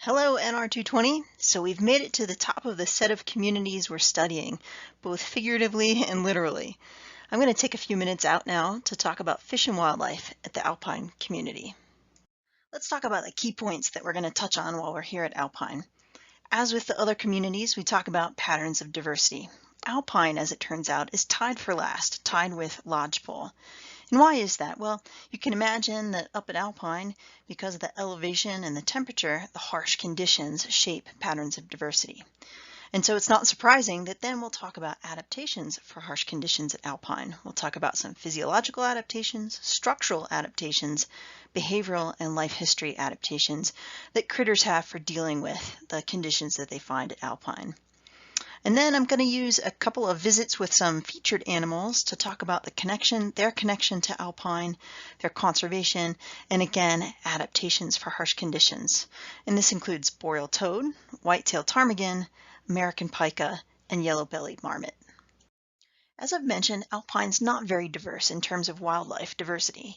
Hello NR220. So we've made it to the top of the set of communities we're studying, both figuratively and literally. I'm going to take a few minutes out now to talk about fish and wildlife at the Alpine community. Let's talk about the key points that we're going to touch on while we're here at Alpine. As with the other communities, we talk about patterns of diversity. Alpine, as it turns out, is tied for last, tied with lodgepole. And why is that? Well, you can imagine that up at Alpine, because of the elevation and the temperature, the harsh conditions shape patterns of diversity. And so it's not surprising that then we'll talk about adaptations for harsh conditions at Alpine. We'll talk about some physiological adaptations, structural adaptations, behavioral and life history adaptations that critters have for dealing with the conditions that they find at Alpine. And then I'm going to use a couple of visits with some featured animals to talk about their connection to Alpine, their conservation, and again, adaptations for harsh conditions. And this includes Boreal Toad, Whitetailed Parmegan, American Pika, and Yellowbellied Marmot. As I've mentioned, Alpine's not very diverse in terms of wildlife diversity.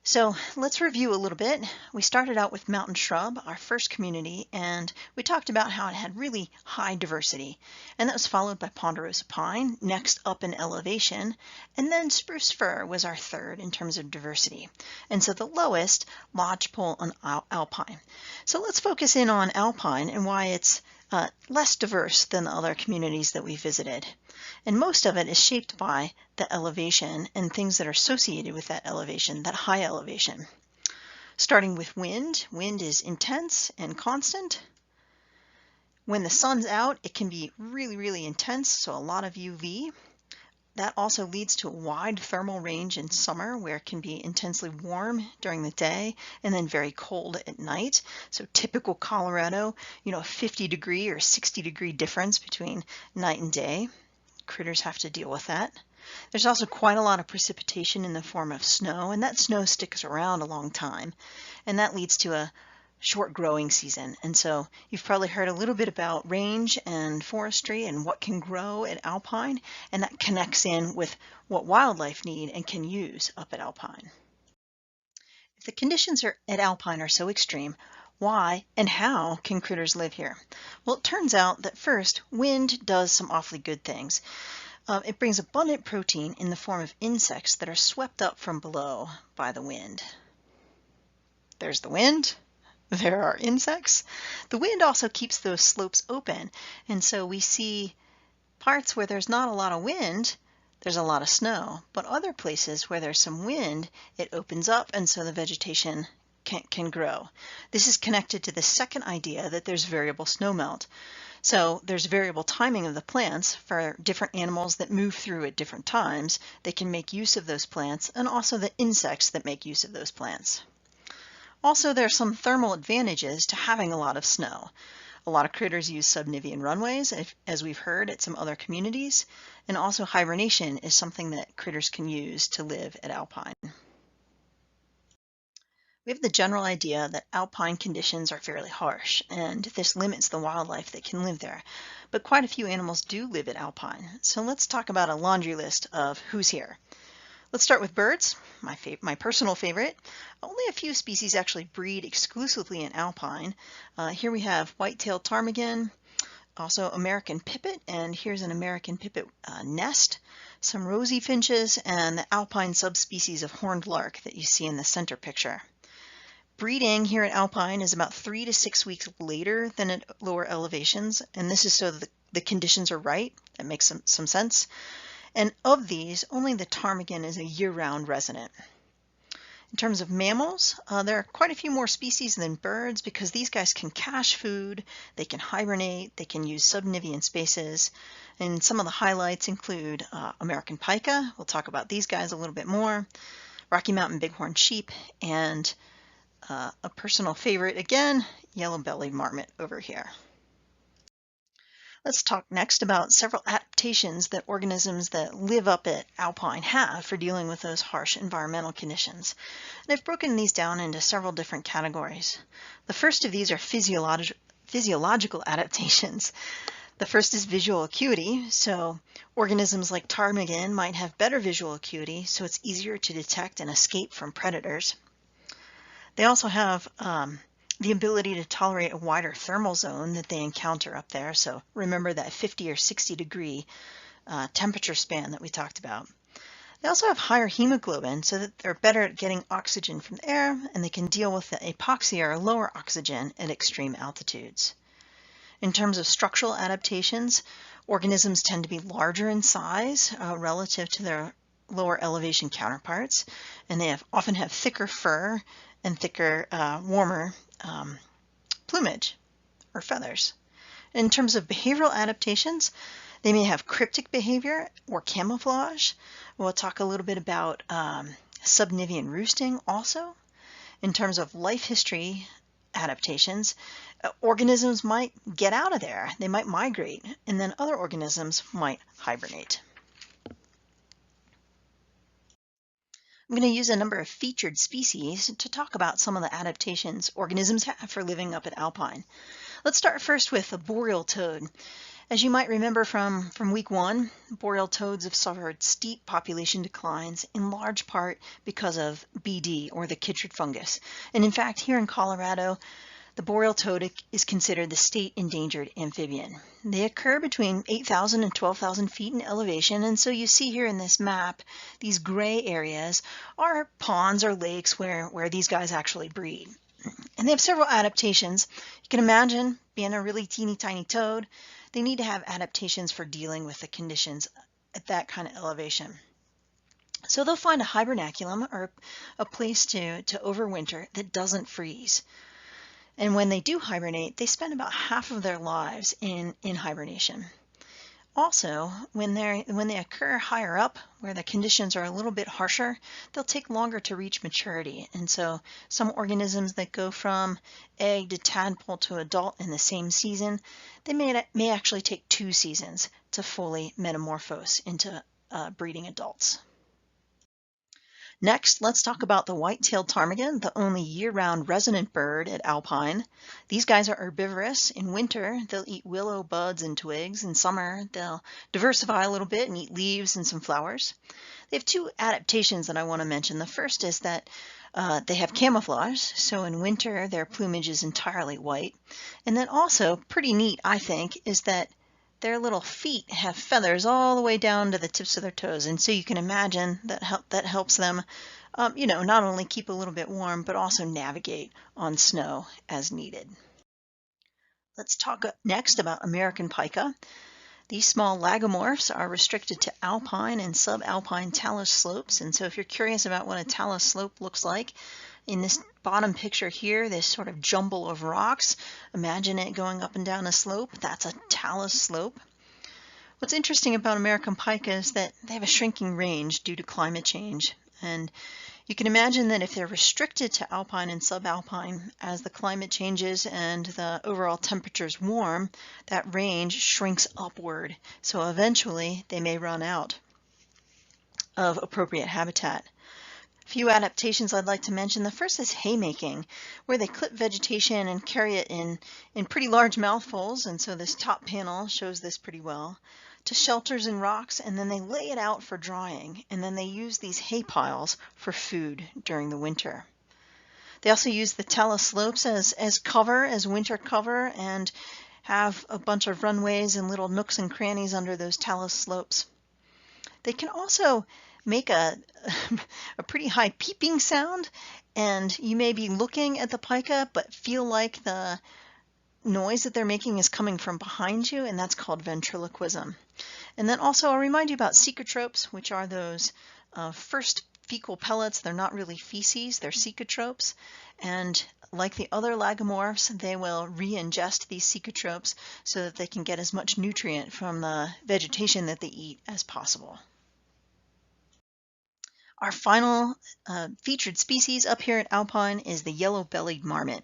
So let's review a little bit. We started out with mountain shrub, our first community, and we talked about how it had really high diversity. And that was followed by ponderosa pine, next up in elevation, and then spruce fir was our third in terms of diversity. And so the lowest, lodgepole and alpine. So let's focus in on alpine and why it's less diverse than the other communities that we visited. And most of it is shaped by the elevation and things that are associated with that elevation, that high elevation. Starting with wind. Wind is intense and constant. When the sun's out, it can be really, really intense, so a lot of UV. That also leads to a wide thermal range in summer where it can be intensely warm during the day and then very cold at night. So typical Colorado, a 50-degree or 60-degree difference between night and day. Critters have to deal with that. There's also quite a lot of precipitation in the form of snow, and that snow sticks around a long time, and that leads to a short growing season. And so you've probably heard a little bit about range and forestry and what can grow at Alpine, and that connects in with what wildlife need and can use up at Alpine. If the conditions at Alpine are so extreme, why and how can critters live here? Well, it turns out that first, wind does some awfully good things. It brings abundant protein in the form of insects that are swept up from below by the wind. There's the wind. There are insects. The wind also keeps those slopes open, and so we see parts where there's not a lot of wind, there's a lot of snow, but other places where there's some wind, it opens up and so the vegetation can grow. This is connected to the second idea that there's variable snowmelt. So there's variable timing of the plants for different animals that move through at different times. They can make use of those plants, and also the insects that make use of those plants. Also, there are some thermal advantages to having a lot of snow. A lot of critters use subnivean runways, as we've heard at some other communities, and also hibernation is something that critters can use to live at Alpine. We have the general idea that alpine conditions are fairly harsh, and this limits the wildlife that can live there. But quite a few animals do live at Alpine, so let's talk about a laundry list of who's here. Let's start with birds, my personal favorite. Only a few species actually breed exclusively in Alpine. Here we have white-tailed ptarmigan, also American pipit, and here's an American pipit nest, some rosy finches, and the alpine subspecies of horned lark that you see in the center picture. Breeding here at Alpine is about 3 to 6 weeks later than at lower elevations, and this is so that the conditions are right. That makes some sense. And of these, only the ptarmigan is a year-round resident. In terms of mammals, there are quite a few more species than birds because these guys can cache food, they can hibernate, they can use subnivean spaces, and some of the highlights include American pika, we'll talk about these guys a little bit more, Rocky Mountain bighorn sheep, and a personal favorite again, yellow-bellied marmot over here. Let's talk next about several adaptations that organisms that live up at Alpine have for dealing with those harsh environmental conditions. And I've broken these down into several different categories. The first of these are physiological adaptations. The first is visual acuity. So organisms like ptarmigan might have better visual acuity, so it's easier to detect and escape from predators. They also have the ability to tolerate a wider thermal zone that they encounter up there. So remember that 50 or 60 degree temperature span that we talked about. They also have higher hemoglobin so that they're better at getting oxygen from the air, and they can deal with the hypoxia or lower oxygen at extreme altitudes. In terms of structural adaptations, organisms tend to be larger in size relative to their lower elevation counterparts, and they often have thicker fur and thicker, warmer plumage or feathers. In terms of behavioral adaptations, they may have cryptic behavior or camouflage. We'll talk a little bit about subnivean roosting also. In terms of life history adaptations, organisms might get out of there. They might migrate, and then other organisms might hibernate. I'm going to use a number of featured species to talk about some of the adaptations organisms have for living up at Alpine. Let's start first with the boreal toad. As you might remember from week 1, boreal toads have suffered steep population declines in large part because of BD, or the chytrid fungus. And in fact, here in Colorado, the boreal toad is considered the state endangered amphibian. They occur between 8,000 and 12,000 feet in elevation, and so you see here in this map, these gray areas are ponds or lakes where these guys actually breed. And they have several adaptations. You can imagine, being a really teeny tiny toad, they need to have adaptations for dealing with the conditions at that kind of elevation. So they'll find a hibernaculum, or a place to overwinter that doesn't freeze. And when they do hibernate, they spend about half of their lives in hibernation. Also, when they occur higher up, where the conditions are a little bit harsher, they'll take longer to reach maturity. And so some organisms that go from egg to tadpole to adult in the same season, they may actually take 2 seasons to fully metamorphose into breeding adults. Next, let's talk about the white-tailed ptarmigan, the only year-round resident bird at Alpine. These guys are herbivorous. In winter, they'll eat willow buds and twigs. In summer, they'll diversify a little bit and eat leaves and some flowers. They have 2 adaptations that I want to mention. The first is that they have camouflage, so in winter, their plumage is entirely white. And then also, pretty neat, I think, is that their little feet have feathers all the way down to the tips of their toes, and so you can imagine that helps them, not only keep a little bit warm, but also navigate on snow as needed. Let's talk next about American pika. These small lagomorphs are restricted to alpine and subalpine talus slopes, and so if you're curious about what a talus slope looks like, in this bottom picture here, this sort of jumble of rocks, imagine it going up and down a slope. That's a talus slope. What's interesting about American pika is that they have a shrinking range due to climate change. And you can imagine that if they're restricted to alpine and subalpine, as the climate changes and the overall temperatures warm, that range shrinks upward. So eventually they may run out of appropriate habitat. A few adaptations I'd like to mention. The first is haymaking, where they clip vegetation and carry it in pretty large mouthfuls, and so this top panel shows this pretty well, to shelters and rocks, and then they lay it out for drying, and then they use these hay piles for food during the winter. They also use the talus slopes as cover, as winter cover, and have a bunch of runways and little nooks and crannies under those talus slopes. They can also make a pretty high peeping sound, and you may be looking at the pika but feel like the noise that they're making is coming from behind you, and that's called ventriloquism. And then also I'll remind you about cecotropes, which are those first fecal pellets. They're not really feces, they're cecotropes, and like the other lagomorphs, they will re-ingest these cecotropes so that they can get as much nutrient from the vegetation that they eat as possible. Our final featured species up here at Alpine is the yellow-bellied marmot.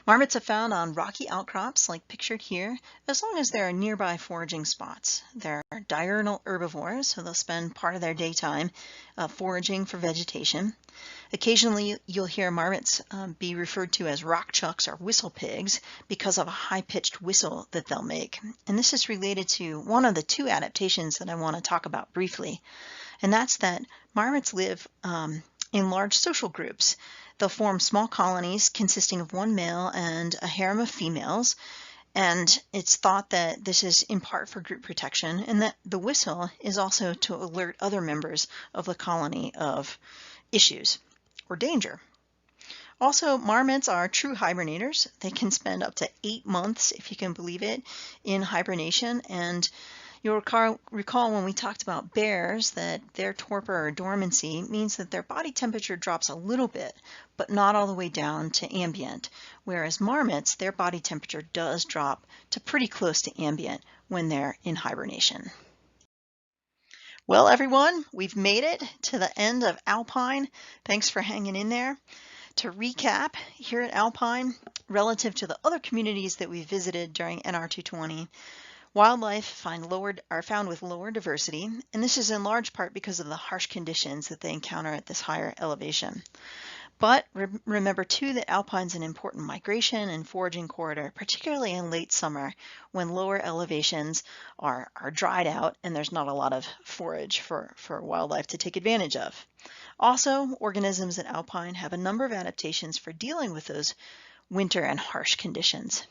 Marmots are found on rocky outcrops like pictured here, as long as there are nearby foraging spots. They're diurnal herbivores, so they'll spend part of their daytime foraging for vegetation. Occasionally you'll hear marmots be referred to as rock chucks or whistle pigs because of a high-pitched whistle that they'll make. And this is related to one of the 2 adaptations that I want to talk about briefly. And that's that marmots live in large social groups. They'll form small colonies consisting of one male and a harem of females, and it's thought that this is in part for group protection, and that the whistle is also to alert other members of the colony of issues or danger. Also, marmots are true hibernators. They can spend up to 8 months, if you can believe it, in hibernation. And you'll recall when we talked about bears that their torpor or dormancy means that their body temperature drops a little bit, but not all the way down to ambient. Whereas marmots, their body temperature does drop to pretty close to ambient when they're in hibernation. Well, everyone, we've made it to the end of Alpine. Thanks for hanging in there. To recap, here at Alpine, relative to the other communities that we visited during NR220, wildlife are found with lower diversity, and this is in large part because of the harsh conditions that they encounter at this higher elevation. But remember too that Alpine's an important migration and foraging corridor, particularly in late summer when lower elevations are dried out and there's not a lot of forage for wildlife to take advantage of. Also, organisms at Alpine have a number of adaptations for dealing with those winter and harsh conditions.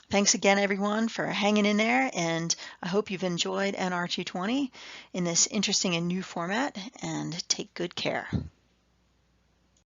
Thanks again, everyone, for hanging in there, and I hope you've enjoyed NR220 in this interesting and new format, and take good care.